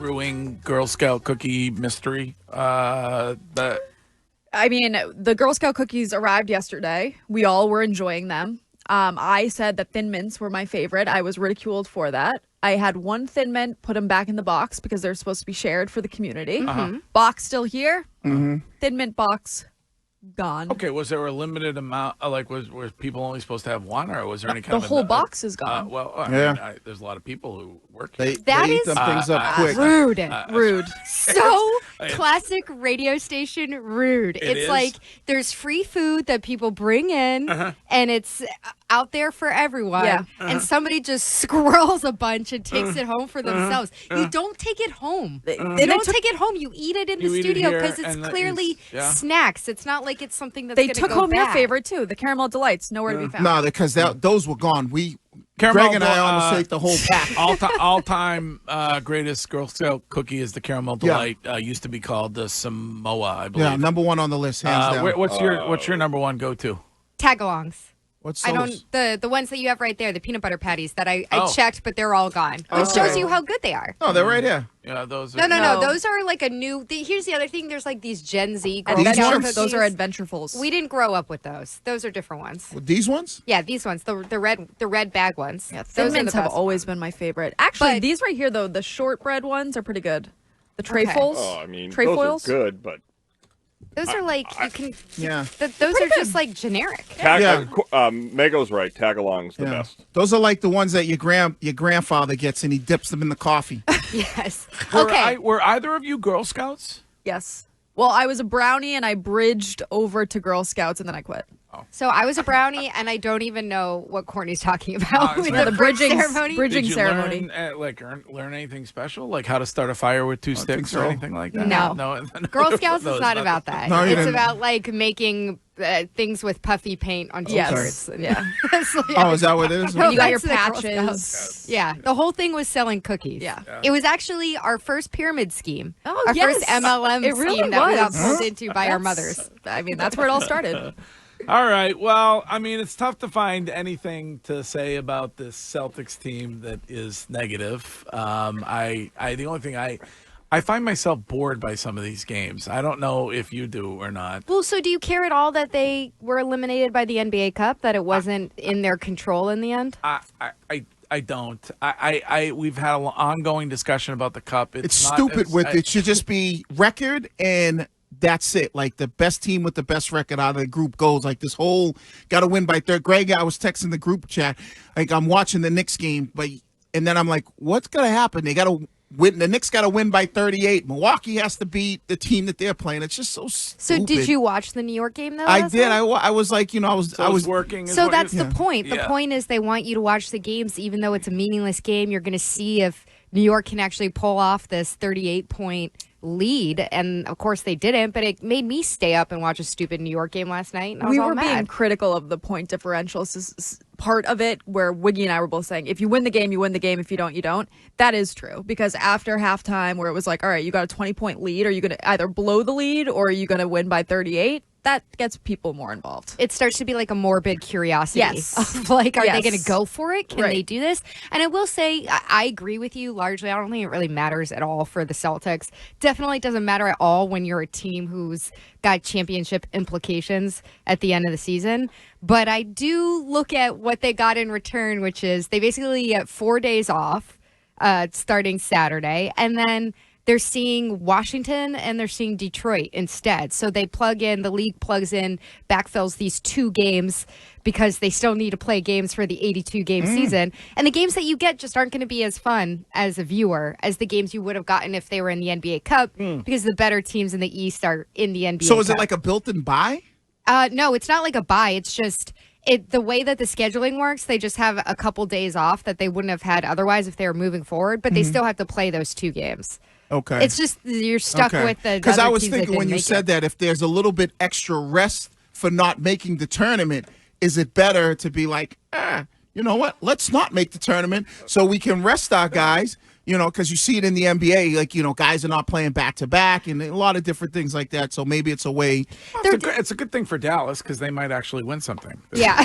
brewing Girl Scout cookie mystery. I mean, the Girl Scout cookies arrived yesterday. We all were enjoying them. I said that Thin Mints were my favorite. I was ridiculed for that. I had one Thin Mint, put them back in the box because they're supposed to be shared for the community. Box still here. Thin Mint box gone. Okay, was there a limited amount? Was people only supposed to have one, or was there any kind of... The whole box is gone. There's a lot of people who work They here. eat them things up quick. Rude. So classic radio station rude. It is? Like there's free food that people bring in and it's out there for everyone. Yeah. And somebody just squirrels a bunch and takes it home for themselves. You don't take it home. You don't take it home. You eat it in the studio because it's clearly snacks. It's not like it's something that's They gonna took go home bad. your favorite too, the caramel delights. Nowhere to be found. No, because those were gone. Caramel Greg and I almost ate the whole pack. All-time greatest Girl Scout cookie is the Caramel Delight. Used to be called the Samoa, I believe. Yeah, number one on the list, hands down. What's your number one go-to? Tagalongs. What's I those? don't the ones that you have right there, the peanut butter patties that I checked, but they're all gone. Which shows you how good they are. Oh, they're right here. Yeah, those are... No. Those are like a new... Here's the other thing. There's like these Gen Z Girl Scout Adventure, cookies. those are Adventurefuls. We didn't grow up with those. Those are different ones. These ones? Yeah, these ones. The red bag ones. Yeah, Thin those Mints are the have best always ones. been my favorite. Actually, these right here, though, the shortbread ones are pretty good. The trefoils. Oh, I mean, trefoils. those are good, but Those are like you can. Yeah. Those are just like generic. Mego's right. Tagalong's the best. Those are like the ones that your grandfather gets and he dips them in the coffee. Yes. Were either of you Girl Scouts? Yes. Well, I was a brownie and I bridged over to Girl Scouts and then I quit. So I was a brownie, and I don't even know what Courtney's talking about with the bridging ceremony. Bridging ceremony. Learn anything special, like how to start a fire with two sticks or anything like that? No. Girl Scouts is not about that. No, it's about like making things with puffy paint on t-shirts. Yeah. Oh, is that what it is? You got your That's the Girl patches. Scouts. Yeah. The whole thing was selling cookies. Yeah. It was actually our first pyramid scheme. Oh, our yes. first MLM It really scheme that we got was. pulled into by our mothers. I mean, that's where it all started. All right. Well, I mean, it's tough to find anything to say about this Celtics team that is negative. The only thing I find myself bored by some of these games. I don't know if you do or not. Well, so do you care at all that they were eliminated by the NBA Cup, that it wasn't in their control in the end? I don't. We've had an ongoing discussion about the Cup. It's stupid it should just be record and that's it. Like the best team with the best record out of the group goes. Like this whole got to win by third. Greg, I was texting the group chat. Like I'm watching the Knicks game, and then I'm like, what's gonna happen? They got to win. The Knicks got to win by 38. Milwaukee has to beat the team that they're playing. It's just so stupid. So did you watch the New York game though? I did. I was like, I was working. So that's the point. The point is they want you to watch the games, even though it's a meaningless game. You're going to see if New York can actually pull off this 38-point lead, and of course they didn't, but it made me stay up and watch a stupid New York game last night, and I was all were mad. being critical of the point differential. This is part of it where Wiggy and I were both saying, if you win the game, you win the game. If you don't, you don't. That is true, because after halftime where it was like, all right, you got a 20-point lead, are you going to either blow the lead or are you going to win by 38? That gets people more involved. It starts to be like a morbid curiosity. Yes. Of like, are they going to go for it? Can Right. they do this? And I will say, I agree with you largely. I don't think it really matters at all for the Celtics. Definitely doesn't matter at all when you're a team who's got championship implications at the end of the season. But I do look at what they got in return, which is they basically get 4 days off starting Saturday. And then they're seeing Washington and they're seeing Detroit instead. So the league plugs in, backfills these 2 games because they still need to play games for the 82-game season. And the games that you get just aren't going to be as fun as a viewer as the games you would have gotten if they were in the NBA Cup because the better teams in the East are in the NBA Cup. So is it like a built-in bye? No, it's not like a bye. It's just the way that the scheduling works, they just have a couple days off that they wouldn't have had otherwise if they were moving forward, but they still have to play those 2 games. Okay. It's just you're stuck with the because I was teams that thinking when didn't you make said it. that if there's a little bit extra rest for not making the tournament, is it better to be like, you know what? Let's not make the tournament so we can rest our guys You know, because you see it in the NBA, like, you know, guys are not playing back-to-back and a lot of different things like that. So maybe it's a way. It's a good thing for Dallas because they might actually win something. Yeah.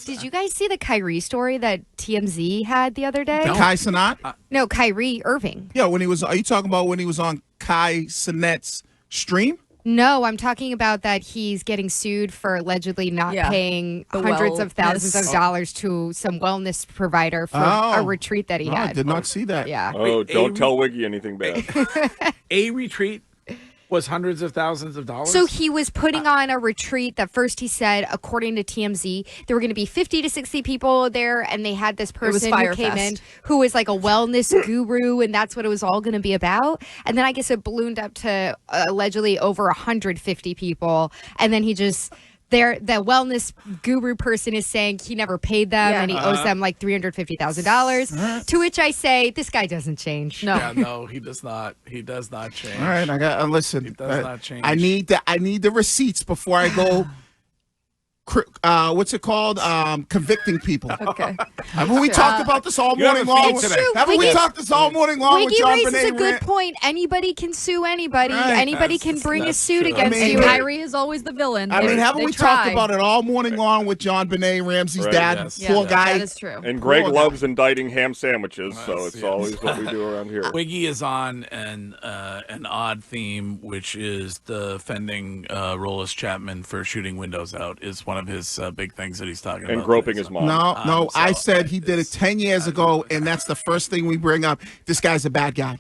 Did Did you guys see the Kyrie story that TMZ had the other day? No. Kai Cenat? No, Kyrie Irving. Yeah, are you talking about when he was on Kai Cenat's stream? No, I'm talking about that he's getting sued for allegedly not paying hundreds of thousands of dollars to some wellness provider for a retreat that he had. I did not see that. Yeah. Oh, don't tell Wiggy anything bad. A retreat was hundreds of thousands of dollars. So he was putting on a retreat that first he said, according to TMZ, there were going to be 50 to 60 people there, and they had this person who came in who was like a wellness guru, and that's what it was all going to be about. And then I guess it ballooned up to allegedly over 150 people, and then he just... the wellness guru person is saying he never paid them and he owes them like $350,000. To which I say, this guy doesn't change. No, no, he does not. He does not change. All right, I got listen. He does not change. I need the receipts before I go. What's it called? Convicting people. Okay. Haven't we talked about this all morning long? Haven't we talked this all morning long with John raises a good point. Anybody can sue anybody. Right. Anybody can bring a suit true. against you. Kyrie is always the villain. I mean, haven't we talked about it all morning long with John Benet Ramsey's dad? Yes. Poor guy. That is true. And Greg loves indicting ham sandwiches, so it's always what we do around here. Wiggy is on an odd theme, which is defending Rollis Chapman for shooting windows out. Is one of his big things that he's talking about. And groping his mom. No, I said he did it 10 years ago, and that's the first thing we bring up. This guy's a bad guy.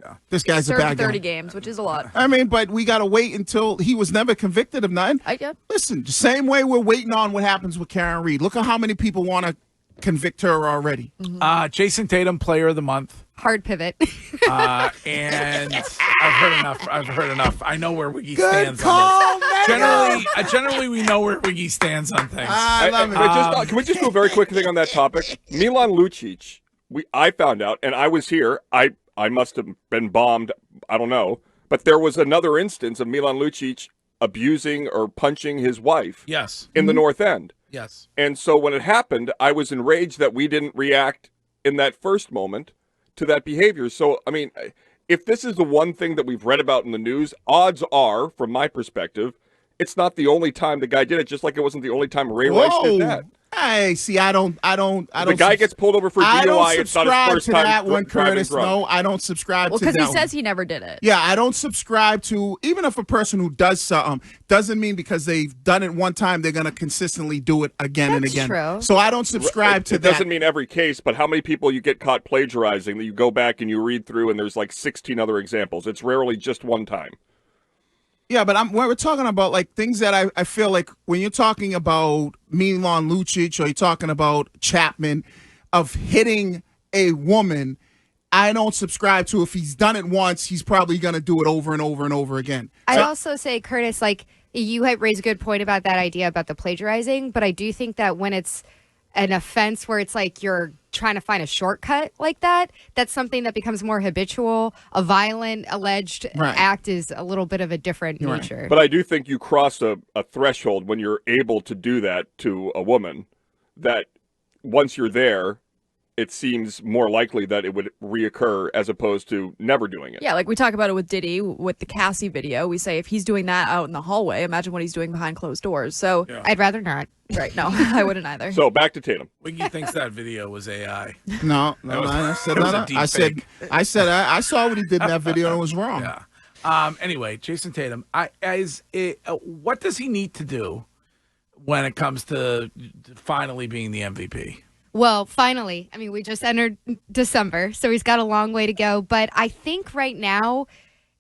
Yeah. This guy's a bad guy. 30 games, which is a lot. I mean, but we got to wait until he was never convicted of nothing. Listen, the same way we're waiting on what happens with Karen Reed. Look at how many people want to convict her already. Jason Tatum, Player of the Month. Hard pivot. And I've heard enough. I know where Wiggy stands on this. Generally, we know where Wiggy stands on things. I love it. Can we just do a very quick thing on that topic? Milan Lucic, I found out, and I was here. I must have been bombed. I don't know. But there was another instance of Milan Lucic abusing or punching his wife. Yes. In the North End. Yes. And so when it happened, I was enraged that we didn't react in that first moment to that behavior. So, I mean, if this is the one thing that we've read about in the news, odds are, from my perspective, it's not the only time the guy did it, just like it wasn't the only time Ray Rice did that. Hey, see, I don't. The guy gets pulled over for DUI. It's not his first to time that one, Curtis. drunk. No, I don't subscribe to that. Well, because he says he never did it. Yeah, I don't subscribe to, even if a person who does something doesn't mean because they've done it one time they're going to consistently do it again and again. True. So I don't subscribe to that. It doesn't mean every case, but how many people you get caught plagiarizing that you go back and you read through and there's like 16 other examples. It's rarely just one time. Yeah, but when we're talking about like things that I feel like when you're talking about Milan Lucic or you're talking about Chapman of hitting a woman, I don't subscribe to. If he's done it once, he's probably going to do it over and over and over again. I'd also say, Curtis, like you had raised a good point about that idea about the plagiarizing, but I do think that when it's an offense where it's like you're trying to find a shortcut like that, that's something that becomes more habitual. A violent alleged act is a little bit of a different nature. But I do think you cross a threshold when you're able to do that to a woman, that once you're there, it seems more likely that it would reoccur as opposed to never doing it. Yeah, like we talk about it with Diddy, with the Cassie video. We say if he's doing that out in the hallway, imagine what he's doing behind closed doors. So I'd rather not. Right, no, I wouldn't either. So back to Tatum. Wiggy thinks that video was AI. No, I said I saw what he did in that video and it was wrong. Yeah. Anyway, Jason Tatum, what does he need to do when it comes to finally being the MVP? Well, finally, I mean, we just entered December, so he's got a long way to go. But I think right now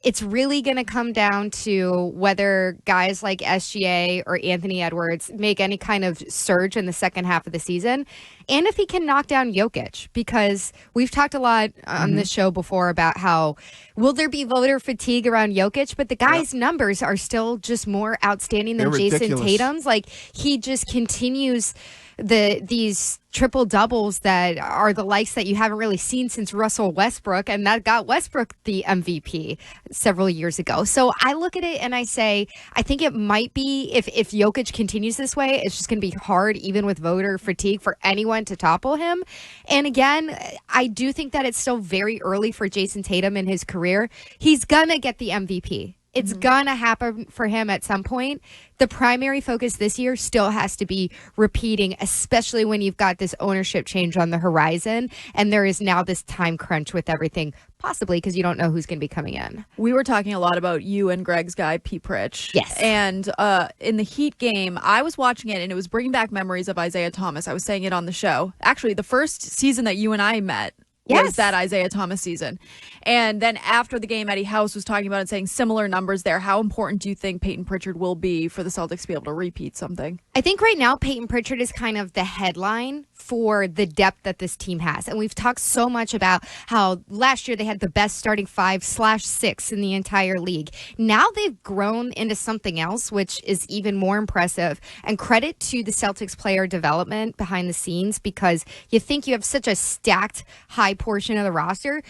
it's really going to come down to whether guys like SGA or Anthony Edwards make any kind of surge in the second half of the season, and if he can knock down Jokic, because we've talked a lot on this show before about how will there be voter fatigue around Jokic, but the guy's numbers are still just more outstanding than Jason Tatum's. Like, he just continues these triple doubles that are the likes that you haven't really seen since Russell Westbrook, and that got Westbrook the MVP several years ago. So I look at it and I say, I think it might be, if Jokic continues this way, it's just going to be hard, even with voter fatigue, for anyone to topple him. And again, I do think that it's still very early for Jason Tatum in his career. He's gonna get the MVP. It's gonna happen for him at some point. The primary focus this year still has to be repeating, especially when you've got this ownership change on the horizon, and there is now this time crunch with everything, possibly because you don't know who's going to be coming in. We were talking a lot about you and Greg's guy, Pritchard. Yes. And in the Heat game, I was watching it, and it was bringing back memories of Isaiah Thomas. I was saying it on the show. Actually, the first season that you and I met was that Isaiah Thomas season. And then after the game, Eddie House was talking about it, saying similar numbers there. How important do you think Payton Pritchard will be for the Celtics to be able to repeat something? I think right now Payton Pritchard is kind of the headline for the depth that this team has. And we've talked so much about how last year they had the best starting 5/6 in the entire league. Now they've grown into something else, which is even more impressive. And credit to the Celtics player development behind the scenes, because you think you have such a stacked high portion of the roster.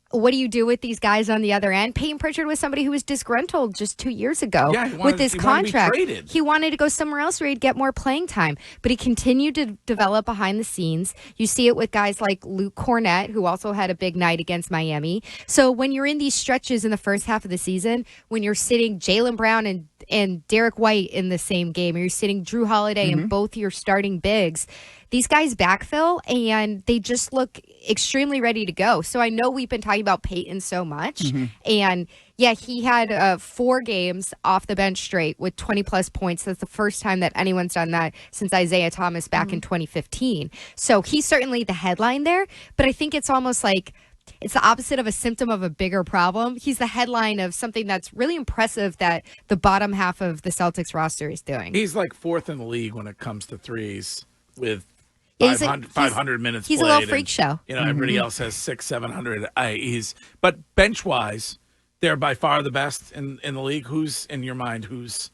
What do you do with these guys on the other end? Payton Pritchard was somebody who was disgruntled just 2 years ago with his contract. He wanted to go somewhere else where he'd get more playing time, but he continued to develop behind the scenes. You see it with guys like Luke Cornett, who also had a big night against Miami. So when you're in these stretches in the first half of the season, when you're sitting Jaylen Brown and Derek White in the same game, or you're sitting Drew Holiday and both your starting bigs, these guys backfill and they just look extremely ready to go. So I know we've been talking about Payton so much. And yeah, he had 4 games off the bench straight with 20-plus points. That's the first time that anyone's done that since Isaiah Thomas back in 2015. So he's certainly the headline there. But I think it's almost like it's the opposite of a symptom of a bigger problem. He's the headline of something that's really impressive that the bottom half of the Celtics roster is doing. He's like 4th in the league when it comes to threes with 500 minutes He's played, a little freak show. You know, everybody else has 600-700. But bench wise, they're by far the best in the league. Who's in your mind? Who's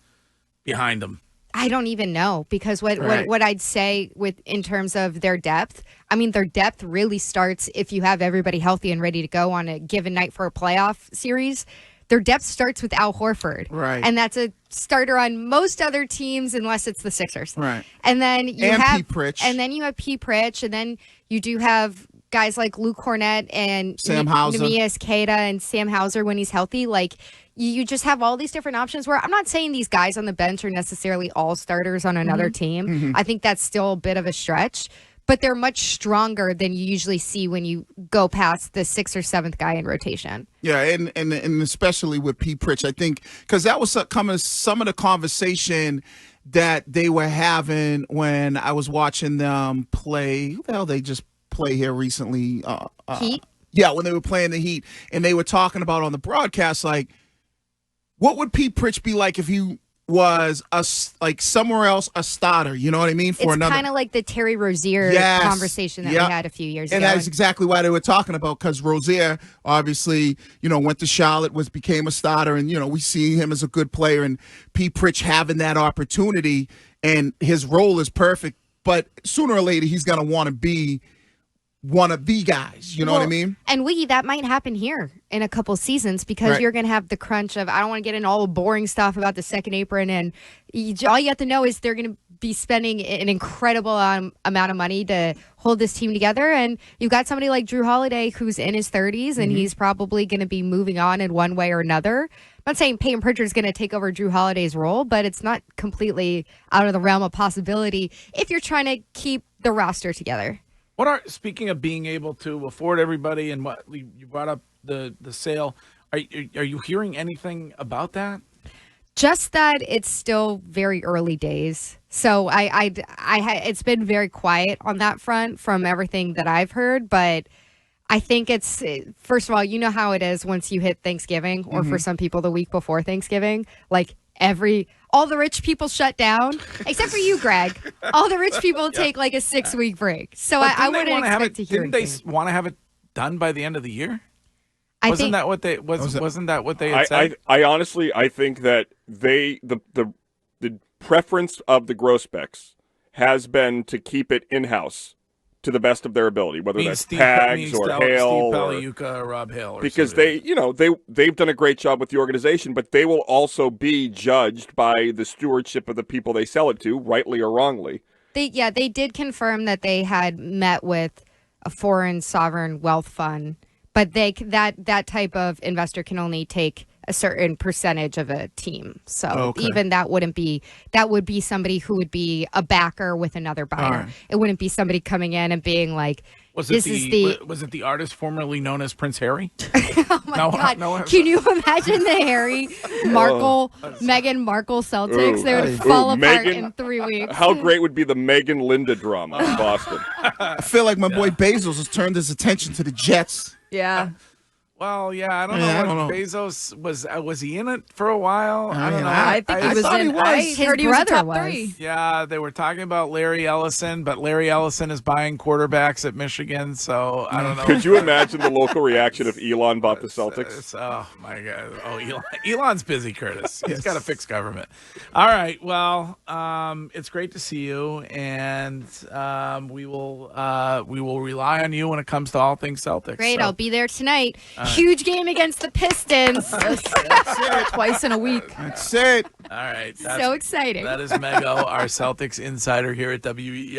behind them? I don't even know, because what I'd say in terms of their depth, I mean, their depth really starts if you have everybody healthy and ready to go on a given night for a playoff series. Their depth starts with Al Horford. Right. And that's a starter on most other teams unless it's the Sixers. Right. And then you have Pritch. And then you have Pritch, and then you do have guys like Luke Cornett and Sam Hauser. Neemias Queta and Sam Hauser when he's healthy. Like, you just have all these different options where I'm not saying these guys on the bench are necessarily all starters on another team. I think that's still a bit of a stretch, but they're much stronger than you usually see when you go past the 6th or 7th guy in rotation. Yeah, and especially with Pritch, I think, because that was some of the conversation that they were having when I was watching them play. Who the hell they just play here recently? Heat? Yeah, when they were playing the Heat, and they were talking about on the broadcast, like, what would Pritch be like if he was somewhere else a starter? You know what I mean? It's kind of like the Terry Rozier conversation that we had a few years ago. And that's exactly why they were talking about, because Rozier obviously, went to Charlotte, became a starter, and we see him as a good player, and Pritch having that opportunity, and his role is perfect. But sooner or later, he's going to want to be one of the guys, you know what I mean? And that might happen here in a couple seasons, because you're going to have the crunch of, I don't want to get into all the boring stuff about the second apron, and all you have to know is they're going to be spending an incredible amount of money to hold this team together. And you've got somebody like Drew Holiday who's in his 30s, and he's probably going to be moving on in one way or another. I'm not saying Payton Pritchard is going to take over Drew Holiday's role, but it's not completely out of the realm of possibility if you're trying to keep the roster together. Speaking of being able to afford everybody, and what you brought up the sale, are you hearing anything about that? Just that it's still very early days. So it's been very quiet on that front from everything that I've heard, but I think it's, first of all, you know how it is once you hit Thanksgiving, or for some people the week before Thanksgiving, like all the rich people shut down, except for you, Greg. All the rich people take like a 6-week break. So I wouldn't expect to hear anything. Didn't they want to have it done by the end of the year? Wasn't that what they had said? I honestly think that the preference of the grosbecs has been to keep it in-house to the best of their ability, whether Means that's Steve, Pags means or Steve Hale or Pagliuca or Rob Hale. Or because somebody. they've done a great job with the organization, but they will also be judged by the stewardship of the people they sell it to, rightly or wrongly. They did confirm that they had met with a foreign sovereign wealth fund, but that type of investor can only take a certain percentage of a team. So even that would be somebody who would be a backer with another buyer. Right. It wouldn't be somebody coming in and being like, was it the artist formerly known as Prince Harry? oh my God. Can you imagine the Harry Meghan Markle Celtics? They would fall apart in 3 weeks. How great would be the Megan Linda drama in Boston? I feel like my boy Bezos has turned his attention to the Jets. Yeah. Well, yeah, I don't know. Bezos was he in it for a while? I don't know. I think he was in. I heard he was in top 3. Yeah, they were talking about Larry Ellison, but Larry Ellison is buying quarterbacks at Michigan, so I don't know. Could you imagine the local reaction if Elon bought the Celtics? Oh my God! Oh, Elon's busy, Curtis. He's got to fix government. All right. Well, it's great to see you, and we will rely on you when it comes to all things Celtics. Great, So. I'll be there tonight. Huge game against the Pistons. That's it. Twice in a week. That's it. All right. So exciting. That is Mego, our Celtics insider here at WEI.